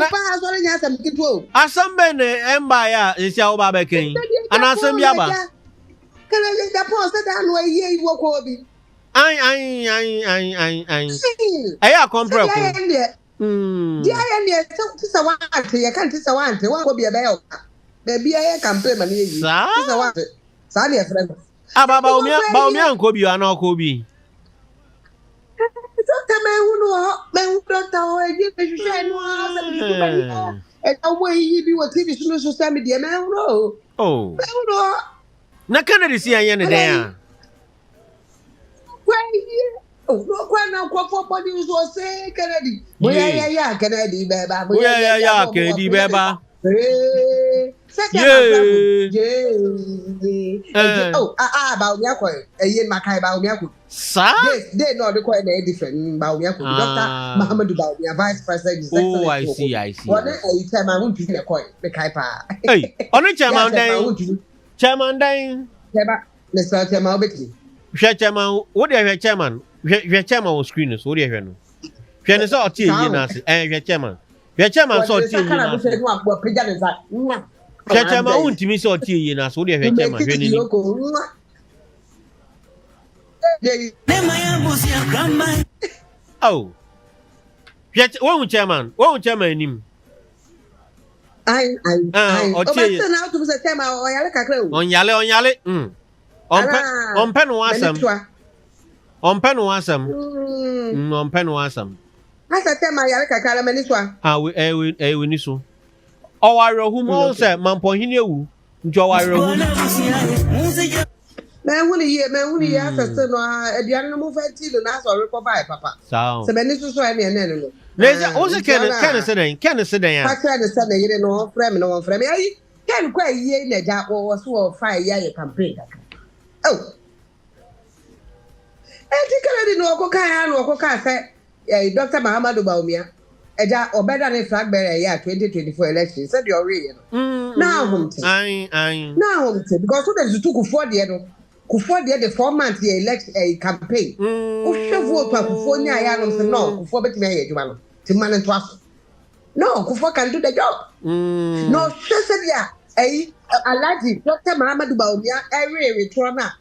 pass on ya some kitwo. Asambe ne embaya isi oba beken. Anasem yaba. Kennedy Agyapong said that no ye you work obi. Ai. Aya kompre ko. Dia ye tisa wante ye kan tisa wante wa ko bia be yo. Baby aye campaign man ye. Tisa wante. Sa na friend. Aba ba omi anko bi ana ko bi. Doctor me doctor o e be share no asa e ta wo yi bi wo TV social media me no. Oh. Me no. Na Kennedy si anya ne den a. Oh, no, no, for body was say Kennedy. Yeah, Kennedy, beba. Yeah, Kennedy, beba. Oh, about Yako, a year Makai about Yaku. Sir, they know the quite different about Yaku. Dr. Muhammad about your vice president. Oh, I see. What you tell my own to the coin, the Kaipa. Hey, on a Chairman Dane. Mr. Chairman, Chairman, what do you have, Chairman? Your chairman was screeners, what do you know? Fianna saw tea, your chairman. Your chairman saw tea. Chairman Wontumi saw tea in us, what do you have, chairman? Oh, one chairman him. I now to the chairman or Yale. On pen wasam. On pen wasam. On pen wasam. I said, my Yalaka Carameniswa. We need so. Oh, I wrote whom all said Mamponghene. Joe, I wrote. Man, when he asked us to know a young move at tea and ask or recover, Papa. So, Benisu saw me and then. There's also can sit down. I tried to send a year no frame no frame. I can't quite ye in a job or so 5 year campaign. Oh. I think I didn't know Coca say, Dr. Muhammad Baumia, a job or better than flag bearer year 2024 election. Said you're real. Now, now, because what does you took for the 4 months he elect a campaign. Who should vote for 4 years? No, for better me to man and trust. No, Kufa can do the job. No, she said, yeah, a lady, Dr. Muhammad Baumia, every returner.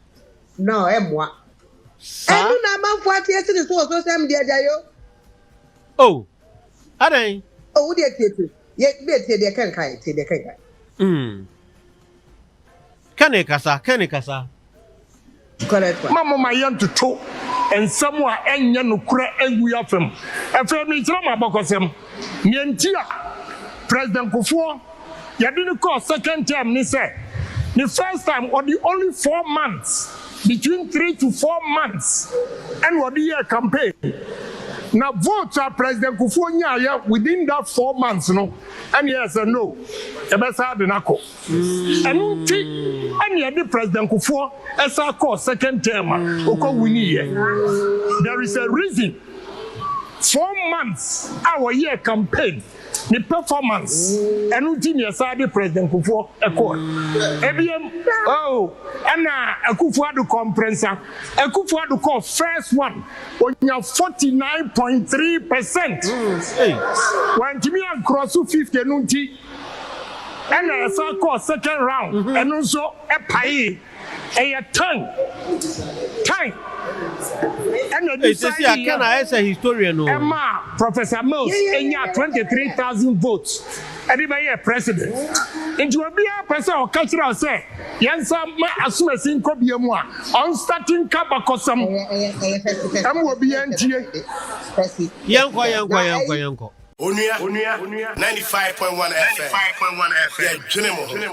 No, M1. I do not man 40 years in the source, so I'm dear Jayo. Oh, are they? Oh, dear, yet they can't kite, they can't. Kanekasa. Correct. Mamma, my young to talk, and somewhere and young crack and we of him. And for me, Trama Bocosem, Nientia, President Kufuor, you didn't call second term, ni say. The first time or the only 4 months, between 3 to 4 months, and what the year campaign. Now vote President Kufuor within that 4 months, no, and yes and no. The best had the knuckle. And the President Kufuor as I call second term, there is a reason. 4 months, our year campaign, the performance, and routine side President Kufuor accord. Oh, and a Kufuor to compressor, a Kufuor to call first one on your 49.3%. When Timmy and cross 50 nunti, and a call second round, and also a pie, a time. And Can I as a historian? Emma, Professor Mills, and 23,000 votes. Anybody a president? And you will be a person or cultural say, Yansa, assume a single Biamwa, on starting Kabakosam, and will be NTA. Yanko. Onua 95.1 FM. Yeah,